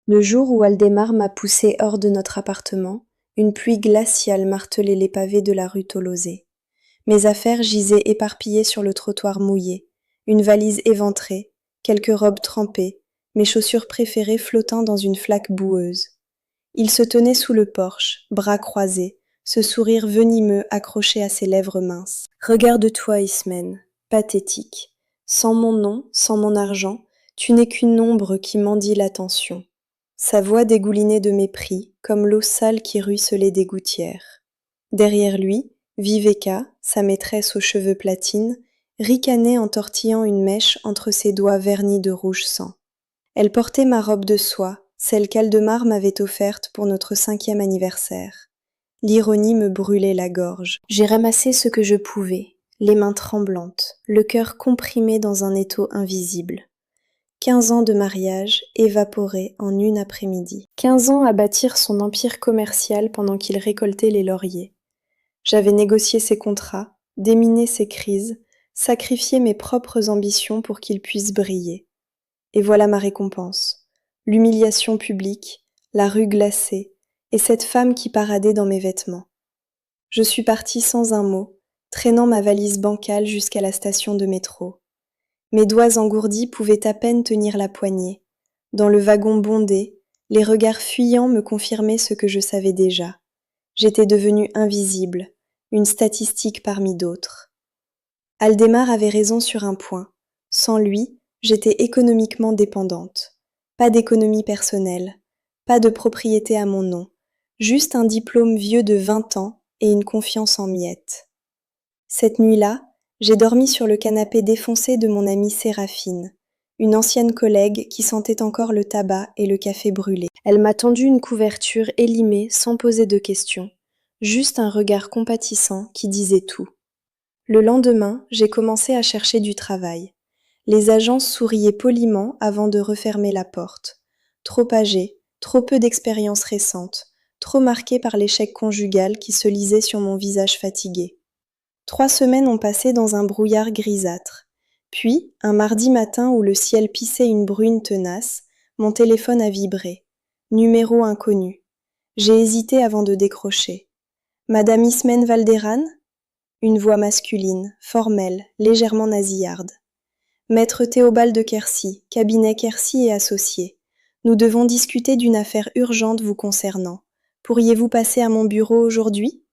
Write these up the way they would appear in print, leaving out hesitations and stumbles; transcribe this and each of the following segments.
Le jour où Aldemar m'a poussé hors de notre appartement, une pluie glaciale martelait les pavés de la rue Tolosé. Mes affaires gisaient éparpillées sur le trottoir mouillé, une valise éventrée, quelques robes trempées, mes chaussures préférées flottant dans une flaque boueuse. Il se tenait sous le porche, bras croisés, ce sourire venimeux accroché à ses lèvres minces. « Regarde-toi, Ismène, pathétique. Sans mon nom, sans mon argent, tu n'es qu'une ombre qui mendie l'attention. » Sa voix dégoulinait de mépris, comme l'eau sale qui ruisselait des gouttières. Derrière lui, Viveka, sa maîtresse aux cheveux platines, ricanait en tortillant une mèche entre ses doigts vernis de rouge sang. Elle portait ma robe de soie, celle qu'Aldemar m'avait offerte pour notre 5e anniversaire. L'ironie me brûlait la gorge. J'ai ramassé ce que je pouvais, les mains tremblantes, le cœur comprimé dans un étau invisible. 15 ans de mariage évaporés en une après-midi. 15 ans à bâtir son empire commercial pendant qu'il récoltait les lauriers. J'avais négocié ses contrats, déminé ses crises, sacrifié mes propres ambitions pour qu'il puisse briller. Et voilà ma récompense. L'humiliation publique, la rue glacée, et cette femme qui paradait dans mes vêtements. Je suis partie sans un mot, traînant ma valise bancale jusqu'à la station de métro. Mes doigts engourdis pouvaient à peine tenir la poignée. Dans le wagon bondé, les regards fuyants me confirmaient ce que je savais déjà. J'étais devenue invisible, une statistique parmi d'autres. Aldemar avait raison sur un point. Sans lui, j'étais économiquement dépendante. Pas d'économie personnelle, pas de propriété à mon nom, juste un diplôme vieux de 20 ans et une confiance en miettes. Cette nuit-là, j'ai dormi sur le canapé défoncé de mon amie Séraphine, une ancienne collègue qui sentait encore le tabac et le café brûlé. Elle m'a tendu une couverture élimée sans poser de questions, juste un regard compatissant qui disait tout. Le lendemain, j'ai commencé à chercher du travail. Les agences souriaient poliment avant de refermer la porte. Trop âgée, trop peu d'expérience récente, trop marquée par l'échec conjugal qui se lisait sur mon visage fatigué. 3 semaines ont passé dans un brouillard grisâtre. Puis, un mardi matin où le ciel pissait une bruine tenace, mon téléphone a vibré. Numéro inconnu. J'ai hésité avant de décrocher. Madame Ismène Valderan ? Une voix masculine, formelle, légèrement nasillarde. Maître Théobald de Quercy, cabinet Quercy et associés. Nous devons discuter d'une affaire urgente vous concernant. Pourriez-vous passer à mon bureau aujourd'hui ?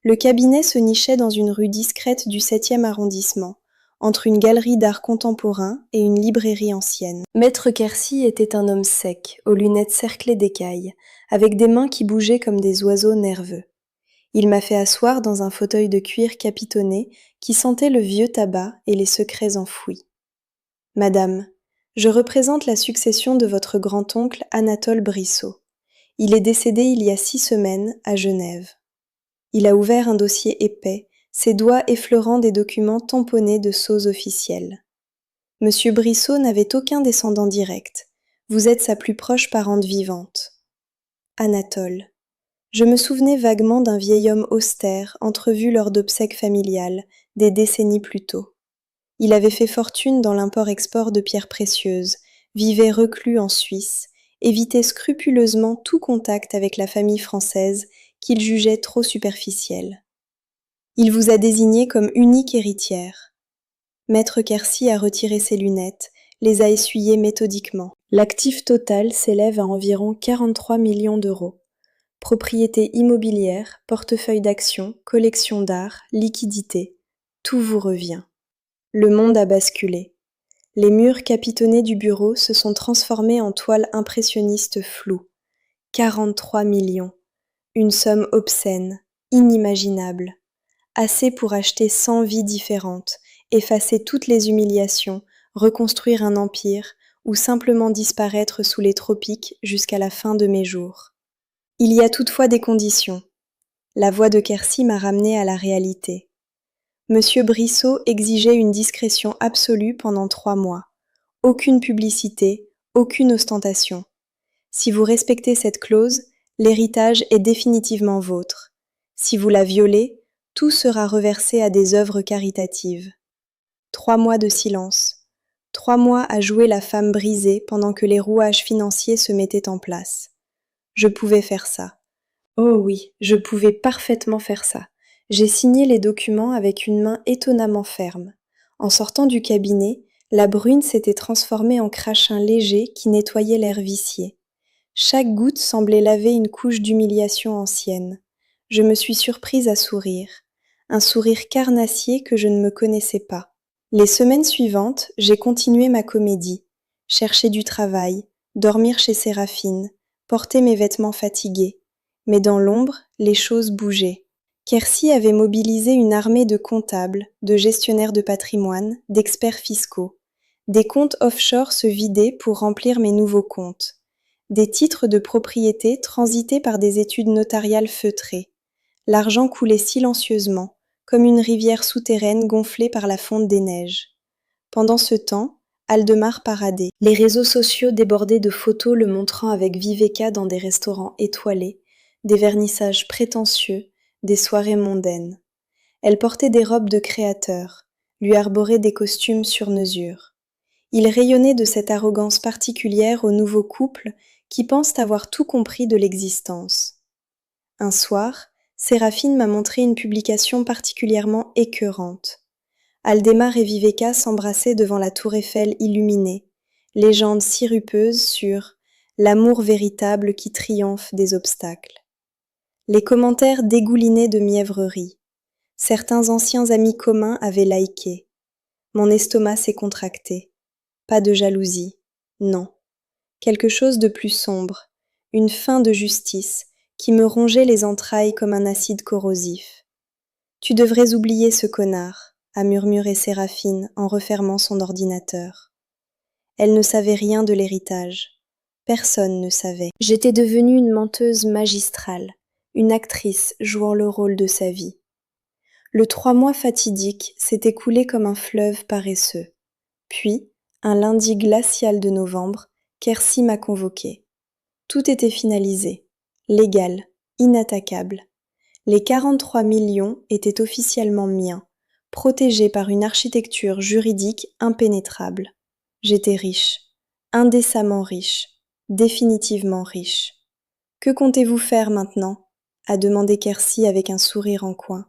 Le cabinet se nichait dans une rue discrète du 7e arrondissement, entre une galerie d'art contemporain et une librairie ancienne. Maître Quercy était un homme sec, aux lunettes cerclées d'écailles, avec des mains qui bougeaient comme des oiseaux nerveux. Il m'a fait asseoir dans un fauteuil de cuir capitonné qui sentait le vieux tabac et les secrets enfouis. « Madame, je représente la succession de votre grand-oncle Anatole Brissot. Il est décédé il y a 6 semaines à Genève. » Il a ouvert un dossier épais, ses doigts effleurant des documents tamponnés de sceaux officiels. Monsieur Brissot n'avait aucun descendant direct. Vous êtes sa plus proche parente vivante. Anatole. Je me souvenais vaguement d'un vieil homme austère, entrevu lors d'obsèques familiales, des décennies plus tôt. Il avait fait fortune dans l'import-export de pierres précieuses, vivait reclus en Suisse, évitait scrupuleusement tout contact avec la famille française qu'il jugeait trop superficielle. Il vous a désignée comme unique héritière. Maître Quercy a retiré ses lunettes, les a essuyées méthodiquement. L'actif total s'élève à environ 43 millions d'euros. Propriété immobilière, portefeuille d'actions, collection d'art, liquidité, tout vous revient. Le monde a basculé. Les murs capitonnés du bureau se sont transformés en toiles impressionnistes floues. 43 millions. Une somme obscène, inimaginable. Assez pour acheter 100 vies différentes, effacer toutes les humiliations, reconstruire un empire ou simplement disparaître sous les tropiques jusqu'à la fin de mes jours. Il y a toutefois des conditions. La voix de Quercy m'a ramenée à la réalité. Monsieur Brissot exigeait une discrétion absolue pendant 3 mois. Aucune publicité, aucune ostentation. Si vous respectez cette clause, l'héritage est définitivement vôtre. Si vous la violez, tout sera reversé à des œuvres caritatives. 3 mois de silence. 3 mois à jouer la femme brisée pendant que les rouages financiers se mettaient en place. Je pouvais faire ça. Oh oui, je pouvais parfaitement faire ça. J'ai signé les documents avec une main étonnamment ferme. En sortant du cabinet, la brune s'était transformée en crachin léger qui nettoyait l'air vicié. Chaque goutte semblait laver une couche d'humiliation ancienne. Je me suis surprise à sourire, un sourire carnassier que je ne me connaissais pas. Les semaines suivantes, j'ai continué ma comédie, chercher du travail, dormir chez Séraphine, porter mes vêtements fatigués. Mais dans l'ombre, les choses bougeaient. Quercy avait mobilisé une armée de comptables, de gestionnaires de patrimoine, d'experts fiscaux. Des comptes offshore se vidaient pour remplir mes nouveaux comptes. Des titres de propriété transitaient par des études notariales feutrées. L'argent coulait silencieusement, comme une rivière souterraine gonflée par la fonte des neiges. Pendant ce temps, Aldemar paradait. Les réseaux sociaux débordaient de photos le montrant avec Viveka dans des restaurants étoilés, des vernissages prétentieux, des soirées mondaines. Elle portait des robes de créateur, lui arborait des costumes sur mesure. Il rayonnait de cette arrogance particulière aux nouveaux couples qui pensent avoir tout compris de l'existence. Un soir, Séraphine m'a montré une publication particulièrement écœurante. Aldemar et Viveka s'embrassaient devant la tour Eiffel illuminée, légende sirupeuse sur « l'amour véritable qui triomphe des obstacles ». Les commentaires dégoulinaient de mièvreries. Certains anciens amis communs avaient liké. Mon estomac s'est contracté. Pas de jalousie, non. Quelque chose de plus sombre, une fin de justice qui me rongeait les entrailles comme un acide corrosif. « Tu devrais oublier ce connard », a murmuré Séraphine en refermant son ordinateur. Elle ne savait rien de l'héritage. Personne ne savait. J'étais devenue une menteuse magistrale, une actrice jouant le rôle de sa vie. Le 3 mois fatidique s'est écoulé comme un fleuve paresseux. Puis, un lundi glacial de novembre, Quercy m'a convoqué. Tout était finalisé, légal, inattaquable. Les 43 millions étaient officiellement miens, protégés par une architecture juridique impénétrable. J'étais riche, indécemment riche, définitivement riche. « Que comptez-vous faire maintenant ?» a demandé Quercy avec un sourire en coin.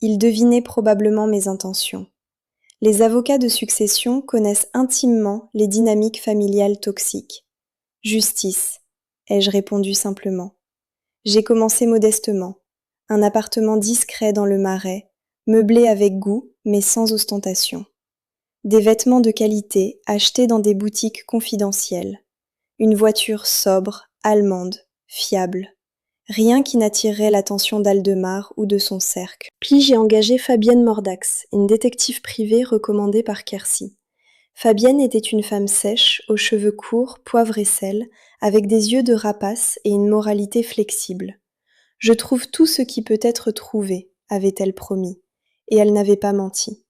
Il devinait probablement mes intentions. Les avocats de succession connaissent intimement les dynamiques familiales toxiques. « Justice », ai-je répondu simplement. J'ai commencé modestement. Un appartement discret dans le Marais, meublé avec goût mais sans ostentation. Des vêtements de qualité achetés dans des boutiques confidentielles. Une voiture sobre, allemande, fiable. Rien qui n'attirerait l'attention d'Aldemar ou de son cercle. Puis j'ai engagé Fabienne Mordax, une détective privée recommandée par Quercy. Fabienne était une femme sèche, aux cheveux courts, poivre et sel, avec des yeux de rapace et une moralité flexible. « Je trouve tout ce qui peut être trouvé », avait-elle promis, et elle n'avait pas menti.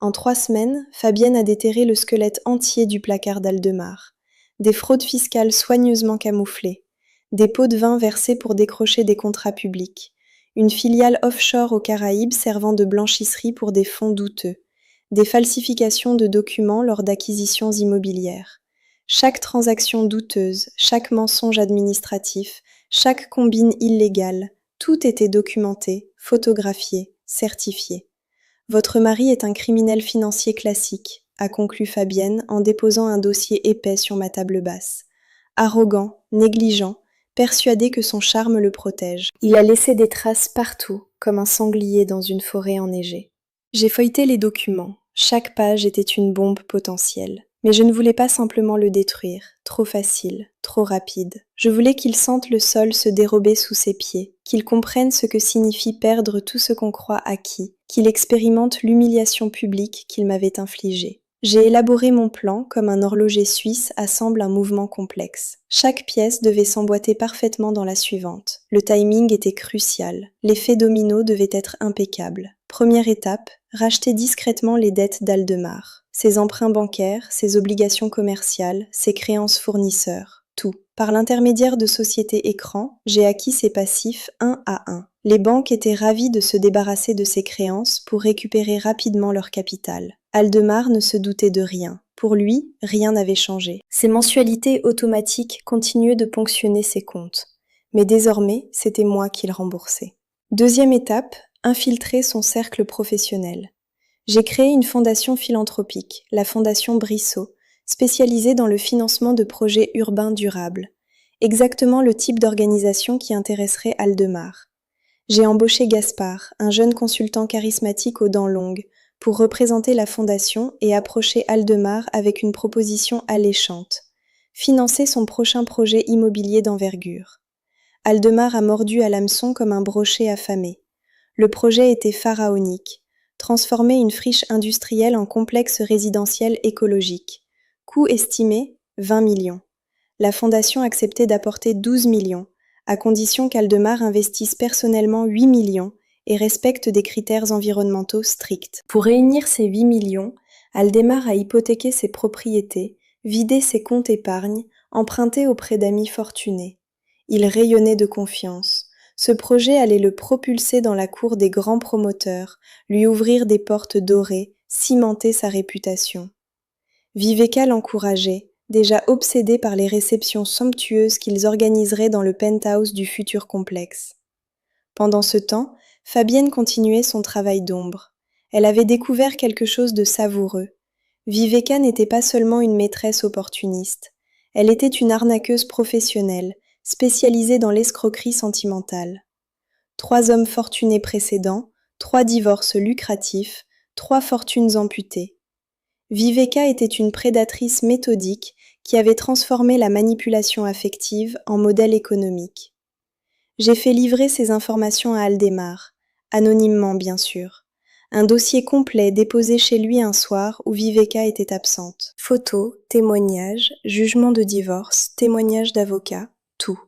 En 3 semaines, Fabienne a déterré le squelette entier du placard d'Aldemar. Des fraudes fiscales soigneusement camouflées, des pots de vin versés pour décrocher des contrats publics, une filiale offshore aux Caraïbes servant de blanchisserie pour des fonds douteux, des falsifications de documents lors d'acquisitions immobilières. Chaque transaction douteuse, chaque mensonge administratif, chaque combine illégale, tout était documenté, photographié, certifié. « Votre mari est un criminel financier classique », a conclu Fabienne en déposant un dossier épais sur ma table basse. Arrogant, négligent, persuadé que son charme le protège. Il a laissé des traces partout, comme un sanglier dans une forêt enneigée. J'ai feuilleté les documents. Chaque page était une bombe potentielle. Mais je ne voulais pas simplement le détruire, trop facile, trop rapide. Je voulais qu'il sente le sol se dérober sous ses pieds, qu'il comprenne ce que signifie perdre tout ce qu'on croit acquis, qu'il expérimente l'humiliation publique qu'il m'avait infligée. J'ai élaboré mon plan comme un horloger suisse assemble un mouvement complexe. Chaque pièce devait s'emboîter parfaitement dans la suivante. Le timing était crucial. L'effet domino devait être impeccable. Première étape, racheter discrètement les dettes d'Aldemar. Ses emprunts bancaires, ses obligations commerciales, ses créances fournisseurs, tout. Par l'intermédiaire de sociétés écrans, j'ai acquis ses passifs un à un. Les banques étaient ravies de se débarrasser de ces créances pour récupérer rapidement leur capital. Aldemar ne se doutait de rien. Pour lui, rien n'avait changé. Ses mensualités automatiques continuaient de ponctionner ses comptes. Mais désormais, c'était moi qui le remboursais. Deuxième étape, infiltrer son cercle professionnel. J'ai créé une fondation philanthropique, la Fondation Brissot, spécialisée dans le financement de projets urbains durables. Exactement le type d'organisation qui intéresserait Aldemar. J'ai embauché Gaspard, un jeune consultant charismatique aux dents longues, pour représenter la fondation et approcher Aldemar avec une proposition alléchante. Financer son prochain projet immobilier d'envergure. Aldemar a mordu à l'hameçon comme un brochet affamé. Le projet était pharaonique. Transformer une friche industrielle en complexe résidentiel écologique. Coût estimé, 20 millions. La fondation acceptait d'apporter 12 millions, à condition qu'Aldemar investisse personnellement 8 millions et respecte des critères environnementaux stricts. Pour réunir ces 8 millions, Aldemar a hypothéqué ses propriétés, vidé ses comptes épargne, emprunté auprès d'amis fortunés. Il rayonnait de confiance. Ce projet allait le propulser dans la cour des grands promoteurs, lui ouvrir des portes dorées, cimenter sa réputation. Viveka l'encourageait, déjà obsédé par les réceptions somptueuses qu'ils organiseraient dans le penthouse du futur complexe. Pendant ce temps, Fabienne continuait son travail d'ombre. Elle avait découvert quelque chose de savoureux. Viveka n'était pas seulement une maîtresse opportuniste. Elle était une arnaqueuse professionnelle, spécialisée dans l'escroquerie sentimentale. 3 hommes fortunés précédents, 3 divorces lucratifs, 3 fortunes amputées. Viveka était une prédatrice méthodique qui avait transformé la manipulation affective en modèle économique. J'ai fait livrer ces informations à Aldemar, anonymement bien sûr. Un dossier complet déposé chez lui un soir où Viveka était absente. Photos, témoignages, jugement de divorce, témoignages d'avocat, tout.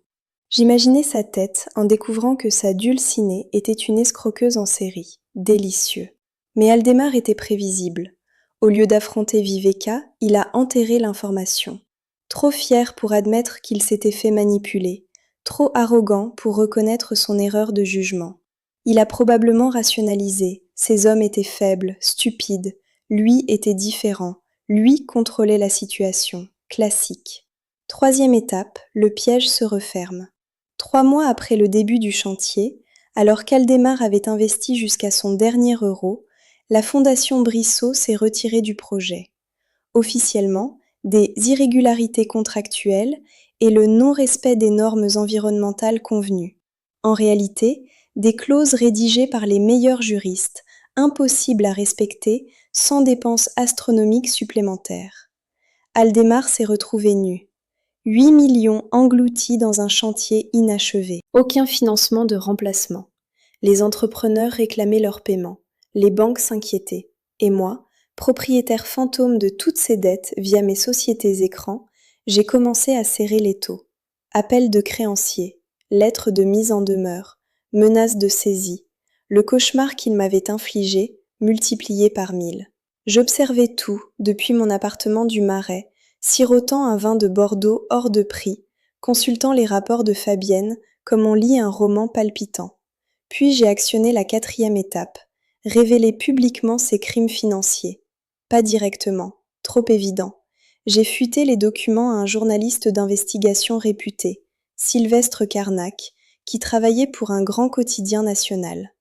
J'imaginais sa tête en découvrant que sa dulcinée était une escroqueuse en série. Délicieux. Mais Aldemar était prévisible. Au lieu d'affronter Viveka, il a enterré l'information. Trop fier pour admettre qu'il s'était fait manipuler, trop arrogant pour reconnaître son erreur de jugement. Il a probablement rationalisé. Ces hommes étaient faibles, stupides. Lui était différent. Lui contrôlait la situation. Classique. Troisième étape, le piège se referme. 3 mois après le début du chantier, alors qu'Aldemar avait investi jusqu'à son dernier euro, la Fondation Brissot s'est retirée du projet. Officiellement, des irrégularités contractuelles et le non-respect des normes environnementales convenues. En réalité, des clauses rédigées par les meilleurs juristes, impossibles à respecter sans dépenses astronomiques supplémentaires. Aldemar s'est retrouvé nu. 8 millions engloutis dans un chantier inachevé. Aucun financement de remplacement. Les entrepreneurs réclamaient leur paiement. Les banques s'inquiétaient. Et moi, propriétaire fantôme de toutes ces dettes via mes sociétés écrans, j'ai commencé à serrer l'étau. Appels de créanciers, lettres de mise en demeure, menaces de saisie, le cauchemar qu'il m'avait infligé, multiplié par 1000. J'observais tout depuis mon appartement du Marais, sirotant un vin de Bordeaux hors de prix, consultant les rapports de Fabienne comme on lit un roman palpitant. Puis j'ai actionné la 4e étape, révéler publiquement ses crimes financiers. Pas directement, trop évident. J'ai fuité les documents à un journaliste d'investigation réputé, Sylvestre Carnac, qui travaillait pour un grand quotidien national.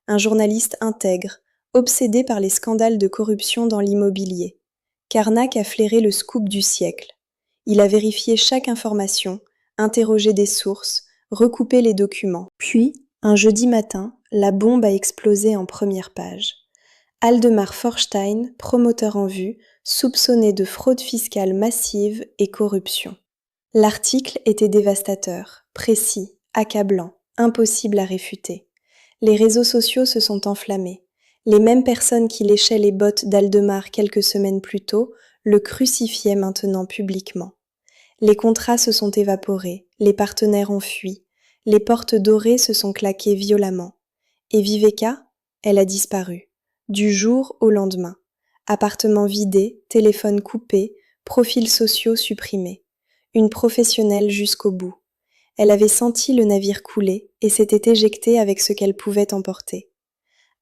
Un journaliste intègre, obsédé par les scandales de corruption dans l'immobilier. Carnac a flairé le scoop du siècle. Il a vérifié chaque information, interrogé des sources, recoupé les documents. Puis, un jeudi matin, la bombe a explosé en première page. Aldemar Forstein, promoteur en vue, soupçonné de fraude fiscale massive et corruption. L'article était dévastateur, précis, accablant, impossible à réfuter. Les réseaux sociaux se sont enflammés. Les mêmes personnes qui léchaient les bottes d'Aldemar quelques semaines plus tôt le crucifiaient maintenant publiquement. Les contrats se sont évaporés, les partenaires ont fui, les portes dorées se sont claquées violemment. Et Viveka, elle a disparu, du jour au lendemain. Appartement vidé, téléphone coupé, profils sociaux supprimés. Une professionnelle jusqu'au bout. Elle avait senti le navire couler et s'était éjectée avec ce qu'elle pouvait emporter.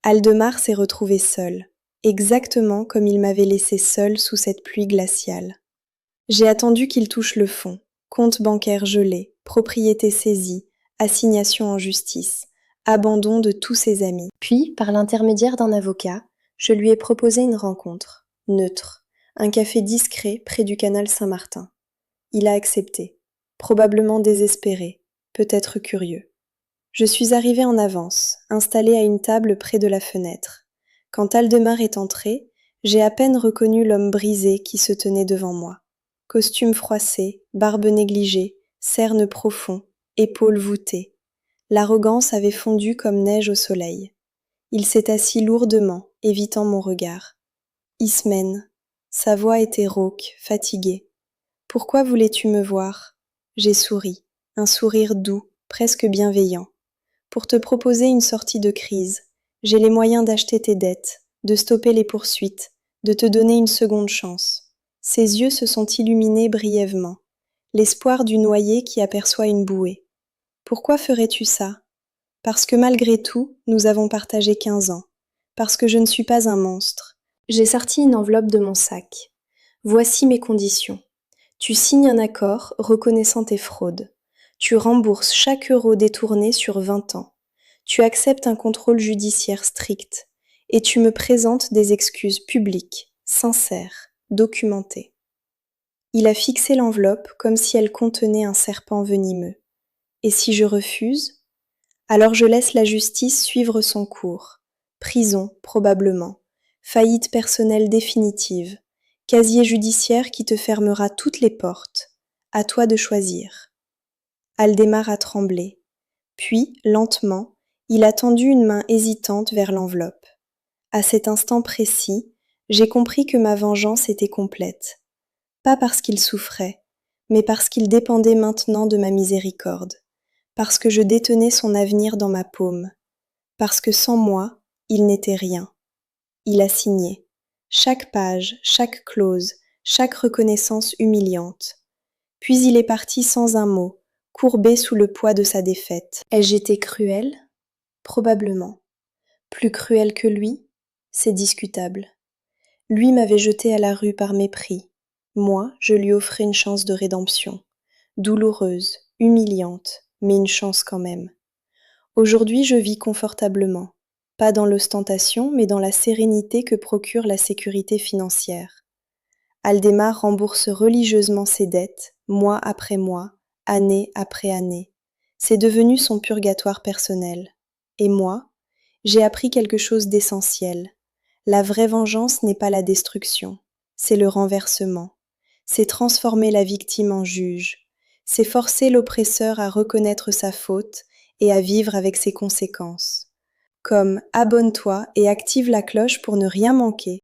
Aldemar s'est retrouvé seul. exactement comme il m'avait laissé seule sous cette pluie glaciale. J'ai attendu qu'il touche le fond, compte bancaire gelé, propriété saisie, assignation en justice, abandon de tous ses amis. Puis, par l'intermédiaire d'un avocat, je lui ai proposé une rencontre, neutre, un café discret près du canal Saint-Martin. Il a accepté, probablement désespéré, peut-être curieux. Je suis arrivée en avance, installée à une table près de la fenêtre. Quand Aldemar est entré, j'ai à peine reconnu l'homme brisé qui se tenait devant moi. Costume froissé, barbe négligée, cernes profonds, épaules voûtées. L'arrogance avait fondu comme neige au soleil. Il s'est assis lourdement, évitant mon regard. Ismène. Sa voix était rauque, fatiguée. Pourquoi voulais-tu me voir ? J'ai souri, un sourire doux, presque bienveillant. Pour te proposer une sortie de crise. J'ai les moyens d'acheter tes dettes, de stopper les poursuites, de te donner une seconde chance. Ses yeux se sont illuminés brièvement. L'espoir du noyé qui aperçoit une bouée. Pourquoi ferais-tu ça ? Parce que malgré tout, nous avons partagé 15 ans. Parce que je ne suis pas un monstre. J'ai sorti une enveloppe de mon sac. Voici mes conditions. Tu signes un accord reconnaissant tes fraudes. Tu rembourses chaque euro détourné sur 20 ans. Tu acceptes un contrôle judiciaire strict. Et tu me présentes des excuses publiques, sincères, documentées. Il a fixé l'enveloppe comme si elle contenait un serpent venimeux. Et si je refuse ? Alors je laisse la justice suivre son cours. Prison, probablement. Faillite personnelle définitive. Casier judiciaire qui te fermera toutes les portes. À toi de choisir. Aldemar a tremblé. Puis, lentement, il a tendu une main hésitante vers l'enveloppe. À cet instant précis, j'ai compris que ma vengeance était complète. Pas parce qu'il souffrait, mais parce qu'il dépendait maintenant de ma miséricorde. Parce que je détenais son avenir dans ma paume. Parce que sans moi, il n'était rien. Il a signé. Chaque page, chaque clause, chaque reconnaissance humiliante. Puis il est parti sans un mot, courbé sous le poids de sa défaite. Ai-je été cruelle ? Probablement. Plus cruelle que lui ? C'est discutable. Lui m'avait jetée à la rue par mépris. Moi, je lui offrais une chance de rédemption. Douloureuse, humiliante, mais une chance quand même. Aujourd'hui, je vis confortablement. Pas dans l'ostentation, mais dans la sérénité que procure la sécurité financière. Aldemar rembourse religieusement ses dettes, mois après mois, année après année. C'est devenu son purgatoire personnel. Et moi, j'ai appris quelque chose d'essentiel. La vraie vengeance n'est pas la destruction, c'est le renversement. C'est transformer la victime en juge. C'est forcer l'oppresseur à reconnaître sa faute et à vivre avec ses conséquences. Comme abonne-toi et active la cloche pour ne rien manquer.